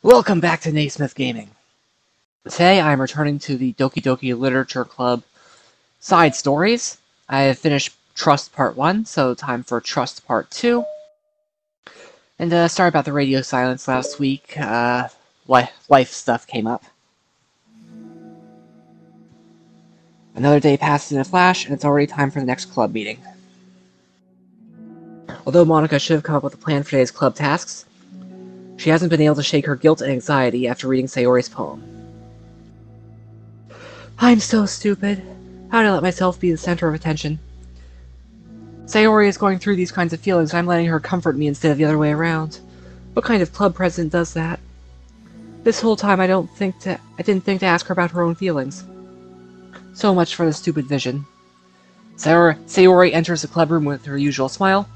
Welcome back to Naysmith Gaming. Today I am returning to the Doki Doki Literature Club side stories. I have finished Trust Part 1, so time for Trust Part 2. And sorry about the radio silence last week. Life stuff came up. Another day passes in a flash, and it's already time for the next club meeting. Although Monika should have come up with a plan for today's club tasks, she hasn't been able to shake her guilt and anxiety after reading Sayori's poem. I'm so stupid. How did I let myself be the center of attention? Sayori is going through these kinds of feelings, and I'm letting her comfort me instead of the other way around. What kind of club president does that? This whole time I didn't think to ask her about her own feelings. So much for the stupid vision. Sayori enters the club room with her usual smile.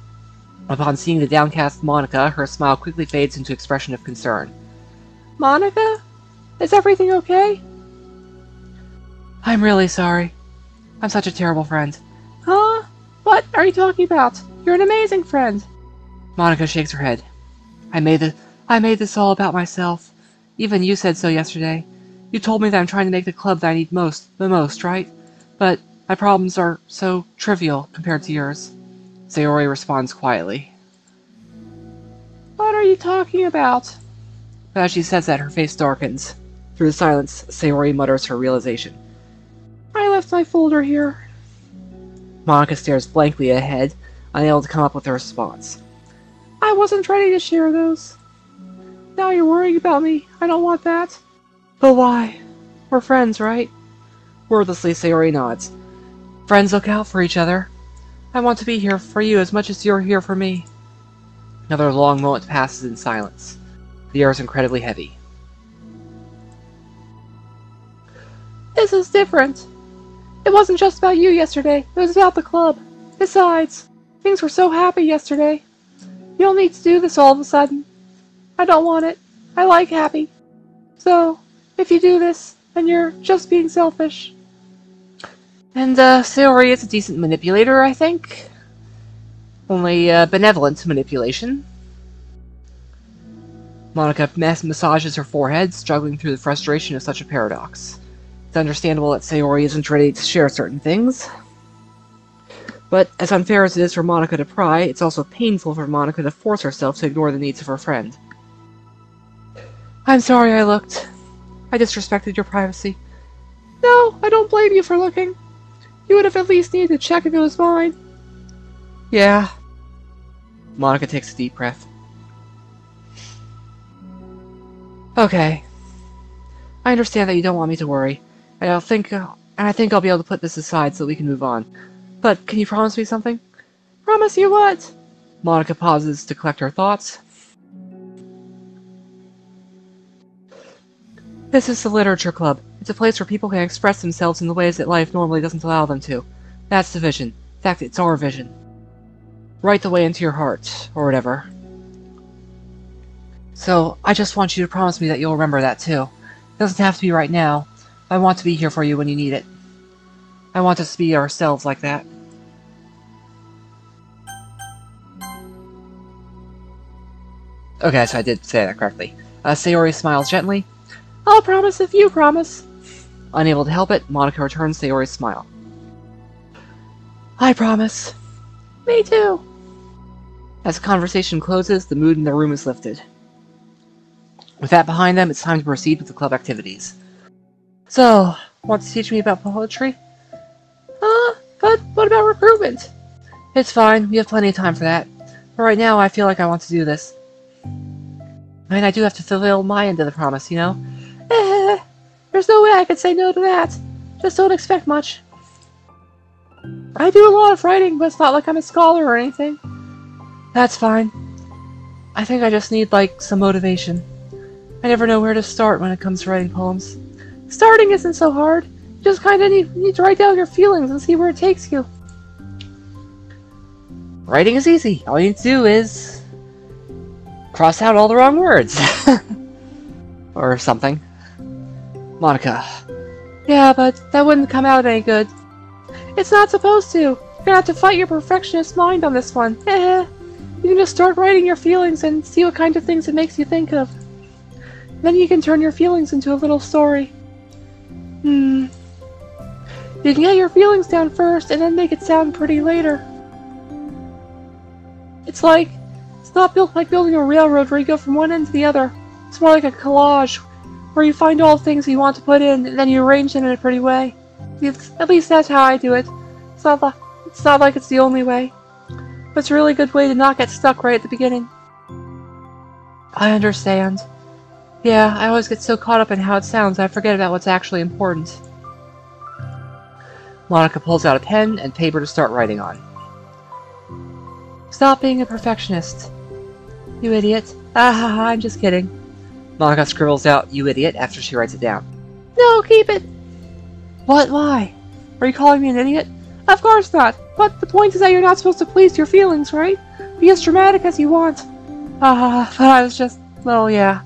Upon seeing the downcast Monika, her smile quickly fades into expression of concern. Monika? Is everything okay? I'm really sorry. I'm such a terrible friend. Huh? What are you talking about? You're an amazing friend. Monika shakes her head. I made this all about myself. Even you said so yesterday. You told me that I'm trying to make the club that I need the most, right? But my problems are so trivial compared to yours. Sayori responds quietly. What are you talking about? But as she says that, her face darkens. Through the silence, Sayori mutters her realization. I left my folder here. Monika stares blankly ahead, unable to come up with a response. I wasn't ready to share those. Now you're worrying about me. I don't want that. But why? We're friends, right? Wordlessly, Sayori nods. Friends look out for each other. I want to be here for you as much as you're here for me. Another long moment passes in silence. The air is incredibly heavy. This is different. It wasn't just about you yesterday. It was about the club. Besides, things were so happy yesterday. You don't need to do this all of a sudden. I don't want it. I like happy. So, if you do this, then you're just being selfish. And, Sayori is a decent manipulator, I think. Only, benevolent manipulation. Monika massages her forehead, struggling through the frustration of such a paradox. It's understandable that Sayori isn't ready to share certain things. But, as unfair as it is for Monika to pry, it's also painful for Monika to force herself to ignore the needs of her friend. I'm sorry I looked. I disrespected your privacy. No, I don't blame you for looking. You would have at least needed to check if it was mine. Yeah. Monika takes a deep breath. Okay. I understand that you don't want me to worry, and I think I'll be able to put this aside so we can move on. But can you promise me something? Promise you what? Monika pauses to collect her thoughts. This is the Literature Club. It's a place where people can express themselves in the ways that life normally doesn't allow them to. That's the vision. In fact, it's our vision. Write the way into your heart, or whatever. So, I just want you to promise me that you'll remember that too. It doesn't have to be right now. I want to be here for you when you need it. I want us to be ourselves like that. Okay, so I did say that correctly. Sayori smiles gently. I'll promise if you promise. Unable to help it, Monika returns Sayori's smile. I promise. Me too. As the conversation closes, the mood in the room is lifted. With that behind them, it's time to proceed with the club activities. So, want to teach me about poetry? But what about recruitment? It's fine, we have plenty of time for that. But right now, I feel like I want to do this. I mean, I do have to fulfill my end of the promise, you know? There's no way I could say no to that. Just don't expect much. I do a lot of writing, but it's not like I'm a scholar or anything. That's fine. I think I just need, some motivation. I never know where to start when it comes to writing poems. Starting isn't so hard. You just kinda need to write down your feelings and see where it takes you. Writing is easy. All you need to do is cross out all the wrong words. Or something. Monika. Yeah, but that wouldn't come out any good. It's not supposed to. You're gonna have to fight your perfectionist mind on this one. You can just start writing your feelings and see what kind of things it makes you think of. Then you can turn your feelings into a little story. You can get your feelings down first and then make it sound pretty later. It's not built like building a railroad where you go from one end to the other. It's more like a collage, where you find all the things you want to put in, and then you arrange them in a pretty way. At least that's how I do it. It's not like it's the only way, but it's a really good way to not get stuck right at the beginning. I understand. Yeah, I always get so caught up in how it sounds I forget about what's actually important. Monika pulls out a pen and paper to start writing on. Stop being a perfectionist. You idiot. I'm just kidding. Monika scribbles out, "You idiot," after she writes it down. No, keep it! What? Why? Are you calling me an idiot? Of course not! But the point is that you're not supposed to please your feelings, right? Be as dramatic as you want. But I was just... well, yeah.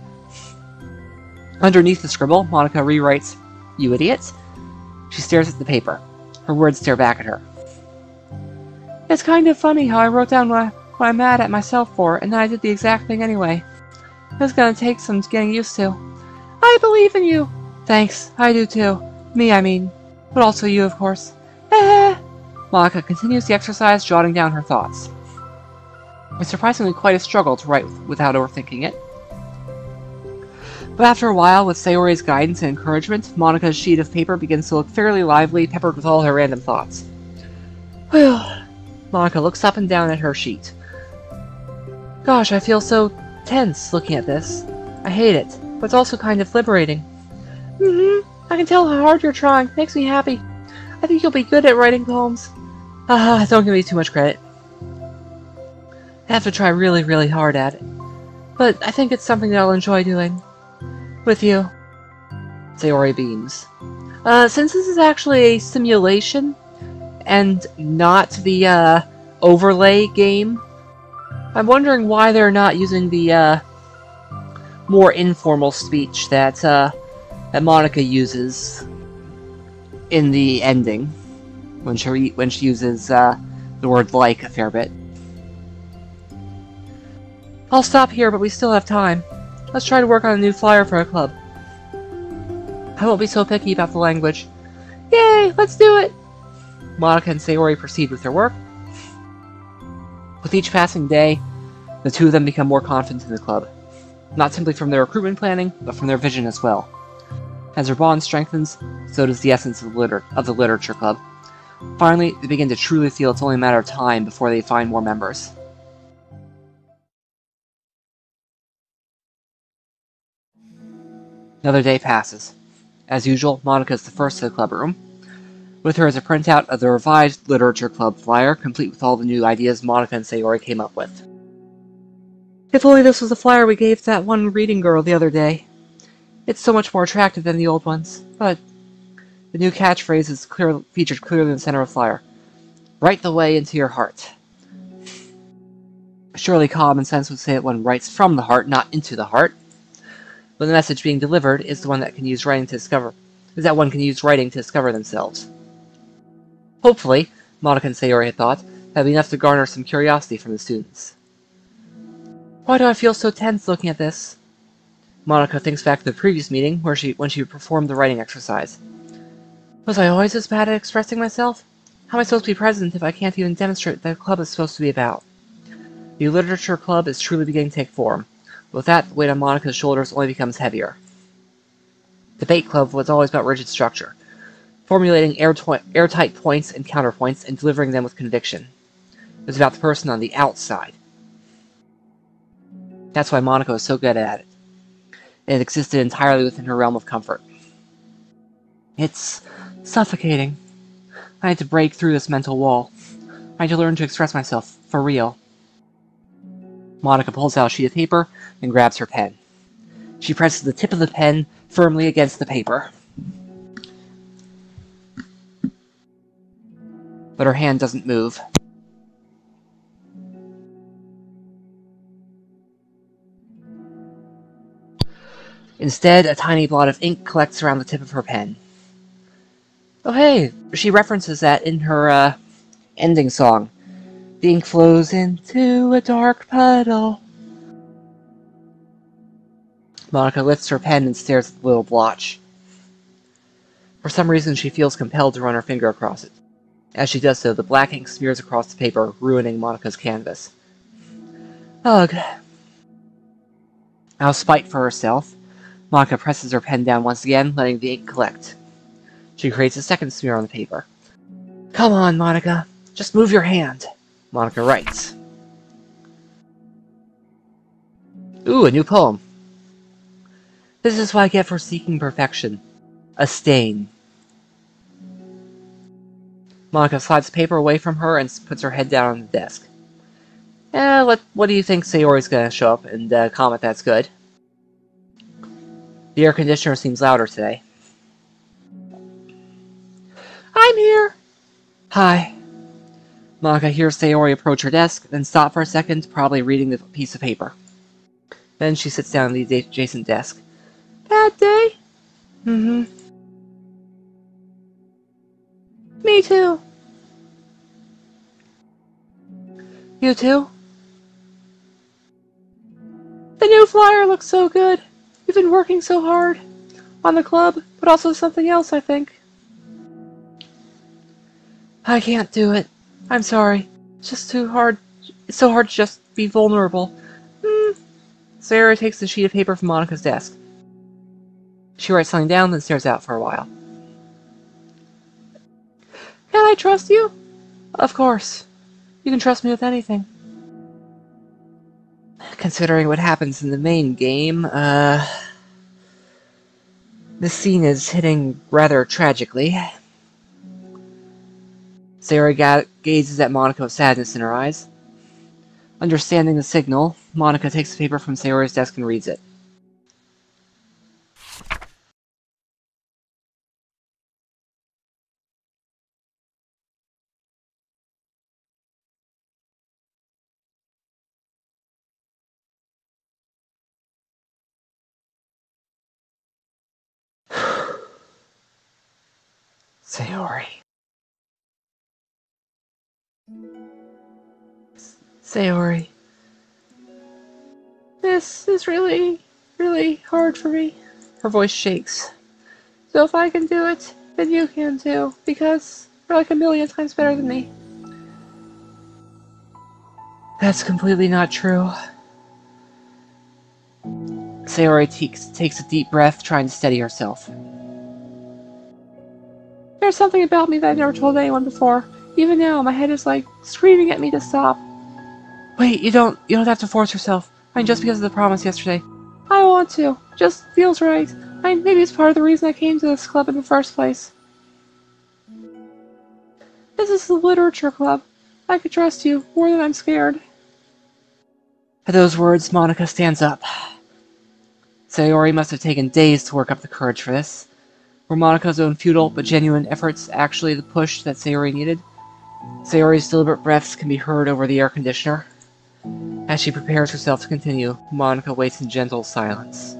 Underneath the scribble, Monika rewrites, "You idiot." She stares at the paper. Her words stare back at her. It's kind of funny how I wrote down what I'm mad at myself for, and then I did the exact thing anyway. It's gonna take some getting used to. I believe in you! Thanks, I do too. Me, I mean. But also you, of course. Monika continues the exercise, jotting down her thoughts. It's surprisingly quite a struggle to write without overthinking it. But after a while, with Sayori's guidance and encouragement, Monika's sheet of paper begins to look fairly lively, peppered with all her random thoughts. Whew. Monika looks up and down at her sheet. Gosh, I feel so tense looking at this. I hate it, but it's also kind of liberating. I can tell how hard you're trying. Makes me happy. I think you'll be good at writing poems. Don't give me too much credit. I have to try really, really hard at it. But I think it's something that I'll enjoy doing. With you. Sayori beams. Since this is actually a simulation, and not the, overlay game, I'm wondering why they're not using the, more informal speech that Monika uses in the ending, when she uses, the word like a fair bit. I'll stop here, but we still have time. Let's try to work on a new flyer for our club. I won't be so picky about the language. Yay, let's do it! Monika and Sayori proceed with their work. With each passing day, the two of them become more confident in the club. Not simply from their recruitment planning, but from their vision as well. As their bond strengthens, so does the essence of the literature club. Finally, they begin to truly feel it's only a matter of time before they find more members. Another day passes. As usual, Monika is the first to the club room. With her is a printout of the revised Literature Club flyer, complete with all the new ideas Monika and Sayori came up with. If only this was the flyer we gave that one reading girl the other day. It's so much more attractive than the old ones, but the new catchphrase is featured clearly in the center of the flyer. Write the way into your heart. Surely common sense would say that one writes from the heart, not into the heart. But the message being delivered is the one that can use writing to discover themselves. Hopefully, Monika and Sayori had thought, that'd be enough to garner some curiosity from the students. Why do I feel so tense looking at this? Monika thinks back to the previous meeting when she performed the writing exercise. Was I always this bad at expressing myself? How am I supposed to be president if I can't even demonstrate what the club is supposed to be about? The literature club is truly beginning to take form. With that, the weight on Monika's shoulders only becomes heavier. Debate club was always about rigid structure, formulating airtight points and counterpoints and delivering them with conviction. It was about the person on the outside. That's why Monika was so good at it. It existed entirely within her realm of comfort. It's suffocating. I had to break through this mental wall. I had to learn to express myself, for real. Monika pulls out a sheet of paper and grabs her pen. She presses the tip of the pen firmly against the paper. But her hand doesn't move. Instead, a tiny blot of ink collects around the tip of her pen. Oh hey, she references that in her, ending song. The ink flows into a dark puddle. Monika lifts her pen and stares at the little blotch. For some reason, she feels compelled to run her finger across it. As she does so, the black ink smears across the paper, ruining Monika's canvas. Ugh. Out of spite for herself, Monika presses her pen down once again, letting the ink collect. She creates a second smear on the paper. Come on, Monika. Just move your hand. Monika writes. Ooh, a new poem. This is what I get for seeking perfection. A stain. Monika slides the paper away from her and puts her head down on the desk. What do you think Sayori's gonna show up and comment that's good? The air conditioner seems louder today. I'm here! Hi. Monika hears Sayori approach her desk, then stop for a second, probably reading the piece of paper. Then she sits down at the adjacent desk. Bad day? Mm-hmm. Me too. You too? The new flyer looks so good. You've been working so hard. On the club, but also something else, I think. I can't do it. I'm sorry. It's just too hard. It's so hard to just be vulnerable. Sayori takes the sheet of paper from Monika's desk. She writes something down, then stares out for a while. Can I trust you? Of course. You can trust me with anything. Considering what happens in the main game, this scene is hitting rather tragically. Sayori gazes at Monika with sadness in her eyes. Understanding the signal, Monika takes the paper from Sayori's desk and reads it. Sayori. Sayori. This is really, really hard for me. Her voice shakes. So if I can do it, then you can too, because you're like a million times better than me. That's completely not true. Sayori takes a deep breath, trying to steady herself. There's something about me that I've never told anyone before. Even now, my head is like screaming at me to stop. Wait, you don't have to force yourself. I mean, just because of the promise yesterday. I want to. Just feels right. Maybe it's part of the reason I came to this club in the first place. This is the literature club. I could trust you more than I'm scared. At those words, Monika stands up. Sayori must have taken days to work up the courage for this. Were Monika's own futile but genuine efforts actually the push that Sayori needed? Sayori's deliberate breaths can be heard over the air conditioner. As she prepares herself to continue, Monika waits in gentle silence.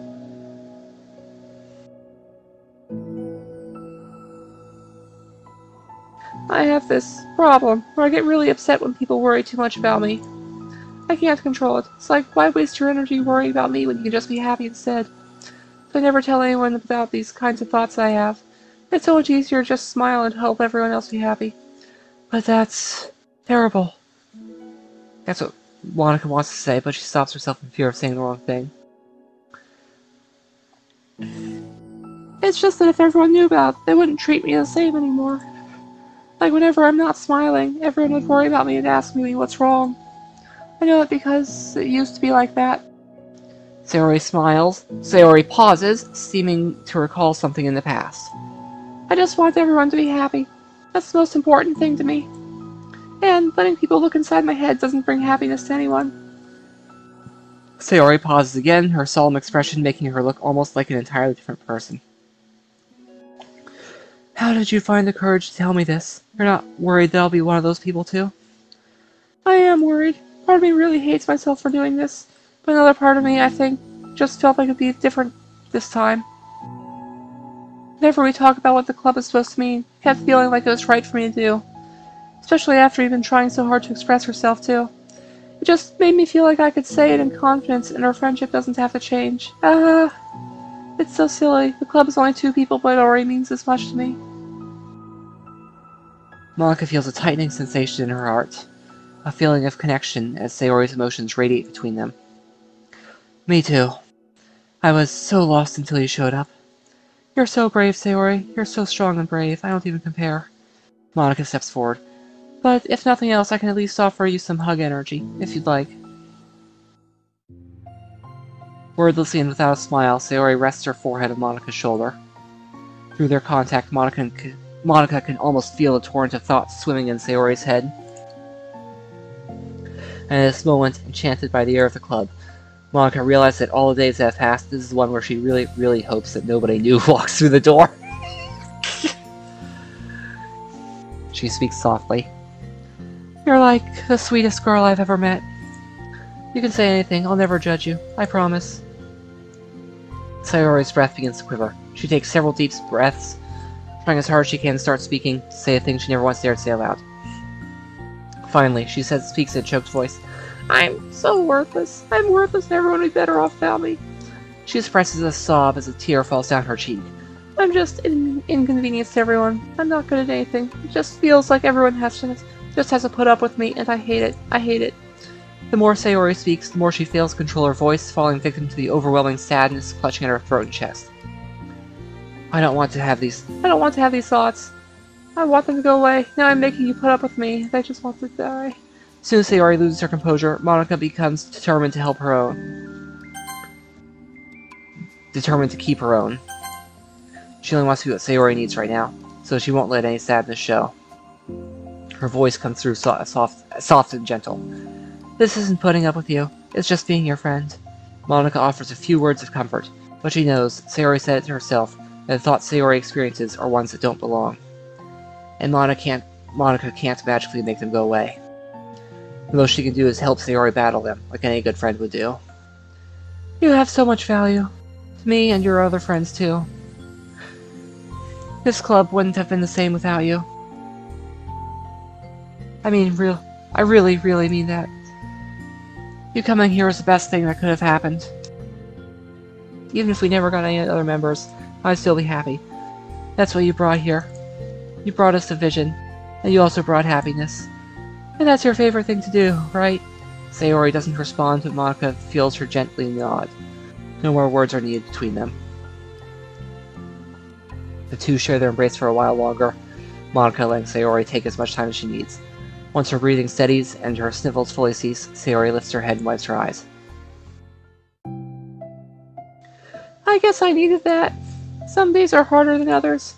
I have this problem where I get really upset when people worry too much about me. I can't control it. It's like, why waste your energy worrying about me when you can just be happy instead? So I never tell anyone about these kinds of thoughts I have. It's so much easier to just smile and help everyone else be happy. But that's terrible. That's what Monika wants to say, but she stops herself in fear of saying the wrong thing. It's just that if everyone knew about it, they wouldn't treat me the same anymore. Like whenever I'm not smiling, everyone would worry about me and ask me what's wrong. I know it because it used to be like that. Sayori smiles. Sayori pauses, seeming to recall something in the past. I just want everyone to be happy. That's the most important thing to me. And letting people look inside my head doesn't bring happiness to anyone. Sayori pauses again, her solemn expression making her look almost like an entirely different person. How did you find the courage to tell me this? You're not worried that I'll be one of those people too? I am worried. Part of me really hates myself for doing this, but another part of me, I think, just felt like it'd be different this time. Whenever we talk about what the club is supposed to mean, I kept feeling like it was right for me to do. Especially after you've been trying so hard to express herself too. It just made me feel like I could say it in confidence and our friendship doesn't have to change. It's so silly. The club is only 2 people, but it already means this much to me. Monika feels a tightening sensation in her heart, a feeling of connection as Sayori's emotions radiate between them. Me too. I was so lost until you showed up. You're so brave, Sayori. You're so strong and brave. I don't even compare. Monika steps forward. But if nothing else, I can at least offer you some hug energy, if you'd like. Wordlessly and without a smile, Sayori rests her forehead on Monika's shoulder. Through their contact, Monika can almost feel a torrent of thoughts swimming in Sayori's head. And at this moment, enchanted by the air of the club, Monika realized that all the days that have passed, this is one where she really, really hopes that nobody new walks through the door. She speaks softly. You're like the sweetest girl I've ever met. You can say anything, I'll never judge you, I promise. Sayori's breath begins to quiver. She takes several deep breaths, trying as hard as she can to start speaking, to say a thing she never once dared say aloud. Finally, she speaks in a choked voice. I'm so worthless. I'm worthless and everyone would be better off without me. She expresses a sob as a tear falls down her cheek. I'm just an inconvenience to everyone. I'm not good at anything. It just feels like everyone has to put up with me, and I hate it. I hate it. The more Sayori speaks, the more she fails to control her voice, falling victim to the overwhelming sadness clutching at her throat and chest. I don't want to have these thoughts. I want them to go away. Now I'm making you put up with me. I just want to die. As soon as Sayori loses her composure, Monika becomes determined to help her own. Determined to keep her own. She only wants to be what Sayori needs right now, so she won't let any sadness show. Her voice comes through soft and gentle. This isn't putting up with you. It's just being your friend. Monika offers a few words of comfort, but she knows, Sayori said it to herself, that the thoughts Sayori experiences are ones that don't belong. And Monika can't magically make them go away. The most she can do is help Sayori battle them, like any good friend would do. You have so much value. To me and your other friends, too. This club wouldn't have been the same without you. I really, really mean that. You coming here was the best thing that could have happened. Even if we never got any other members, I'd still be happy. That's what you brought here. You brought us a vision, and you also brought happiness. And that's your favorite thing to do, right? Sayori doesn't respond, but Monika feels her gently nod. No more words are needed between them. The two share their embrace for a while longer, Monika letting Sayori take as much time as she needs. Once her breathing steadies and her sniffles fully cease, Sayori lifts her head and wipes her eyes. I guess I needed that. Some days are harder than others.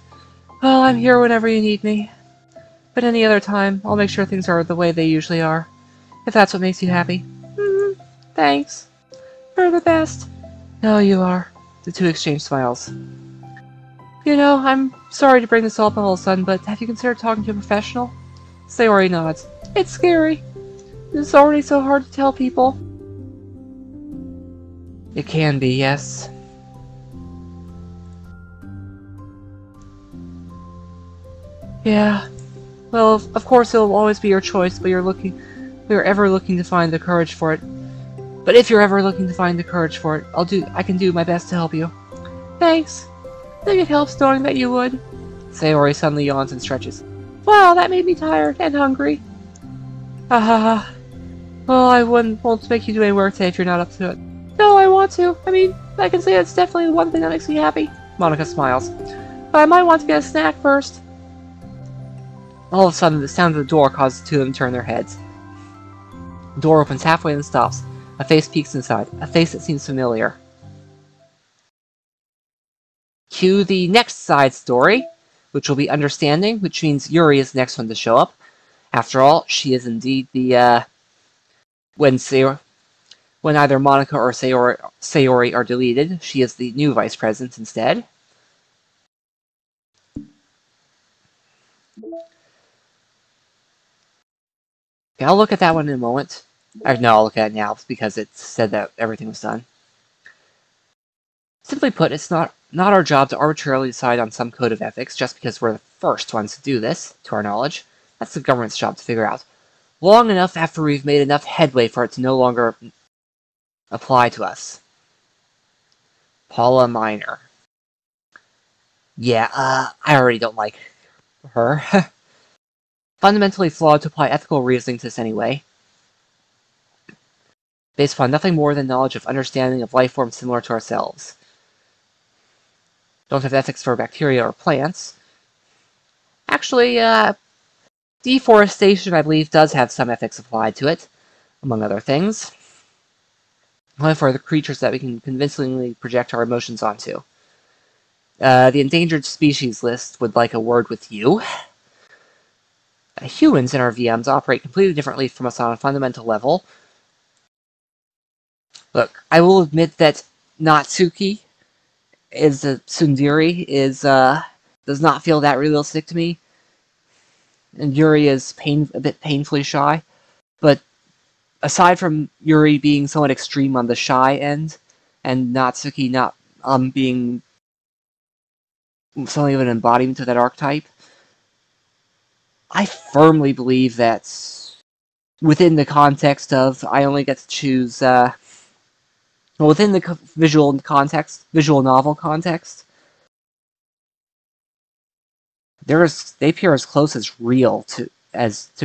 Well, I'm here whenever you need me. But any other time, I'll make sure things are the way they usually are. If that's what makes you happy. Thanks. You're the best. No, you are. The two exchange smiles. You know, I'm sorry to bring this all up all of a sudden, but have you considered talking to a professional? Sayori nods. It's scary. It's already so hard to tell people. It can be, yes. Yeah. Well, of course it'll always be your choice, but we're ever looking to find the courage for it. But if you're ever looking to find the courage for it, I can do my best to help you. Thanks. I think it helps knowing that you would. Sayori suddenly yawns and stretches. Wow, that made me tired and hungry. Well, I won't make you do any work today if you're not up to it. No, I want to. I can say that's definitely the one thing that makes me happy. Monika smiles. But I might want to get a snack first. All of a sudden, the sound of the door causes the two of them to turn their heads. The door opens halfway and stops. A face peeks inside. A face that seems familiar. Cue the next side story, which will be Understanding, which means Yuri is the next one to show up. After all, she is indeed the, when either Monika or Sayori are deleted, she is the new vice president instead. Okay, I'll look at that one in a moment. No, I'll look at it now because it said that everything was done. Simply put, it's not our job to arbitrarily decide on some code of ethics just because we're the first ones to do this, to our knowledge. That's the government's job to figure out. long enough after we've made enough headway for it to no longer apply to us. Paula Minor. Yeah, I already don't like her. Fundamentally flawed to apply ethical reasoning to this anyway. Based upon nothing more than knowledge of understanding of life forms similar to ourselves. Don't have ethics for bacteria or plants. Actually, deforestation, I believe, does have some ethics applied to it, among other things. Only for the creatures that we can convincingly project our emotions onto. The endangered species list would like a word with you. Humans in our VMs operate completely differently from us on a fundamental level. Look, I will admit that Natsuki is Sundari does not feel that realistic to me, and Yuri is a bit painfully shy. But aside from Yuri being somewhat extreme on the shy end, and Natsuki not being something of an embodiment of that archetype, I firmly believe that within the context of I only get to choose, within the visual novel context, they appear as close as real to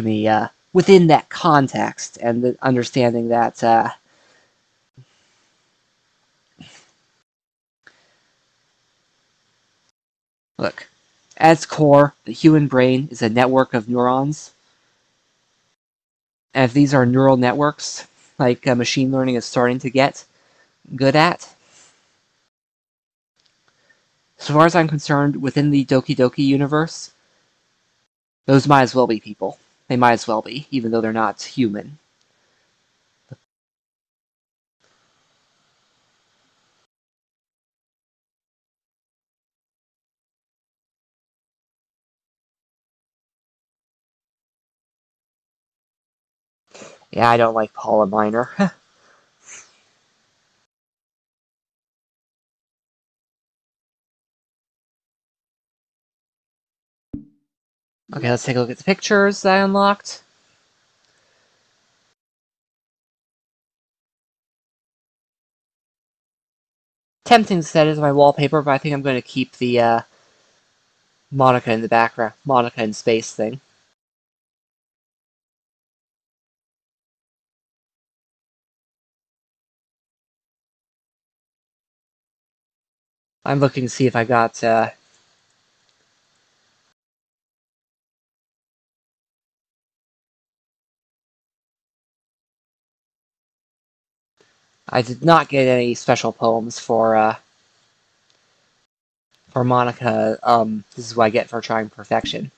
me within that context, and the understanding that look, at its core, the human brain is a network of neurons, and if these are neural networks, like machine learning is starting to get good at, so far as I'm concerned, within the Doki Doki universe, those might as well be people. They might as well be, even though they're not human. Yeah, I don't like Paula Minor. Okay, let's take a look at the pictures that I unlocked. Tempting to set it as my wallpaper, but I think I'm going to keep the Monika in the background, Monika in space thing. I'm looking to see if I got I did not get any special poems for Monika. This is what I get for trying perfection.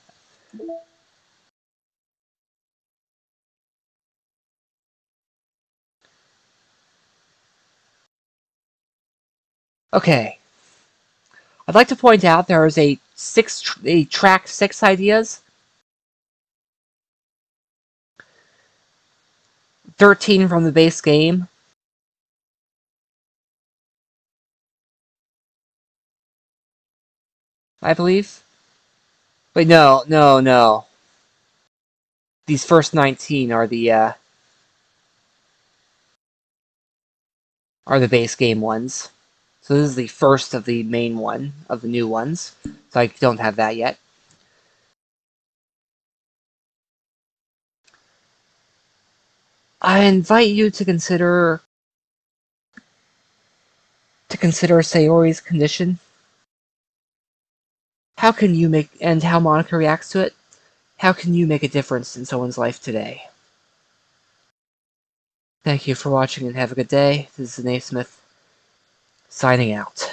Okay. I'd like to point out there is a track 6 ideas. 13 from the base game. I believe. Wait, no. These first 19 are the base game ones. So this is the first of the main one, of the new ones. So I don't have that yet. I invite you to consider Sayori's condition. How can you and how Monika reacts to it? How can you make a difference in someone's life today? Thank you for watching and have a good day. This is Naysmith, signing out.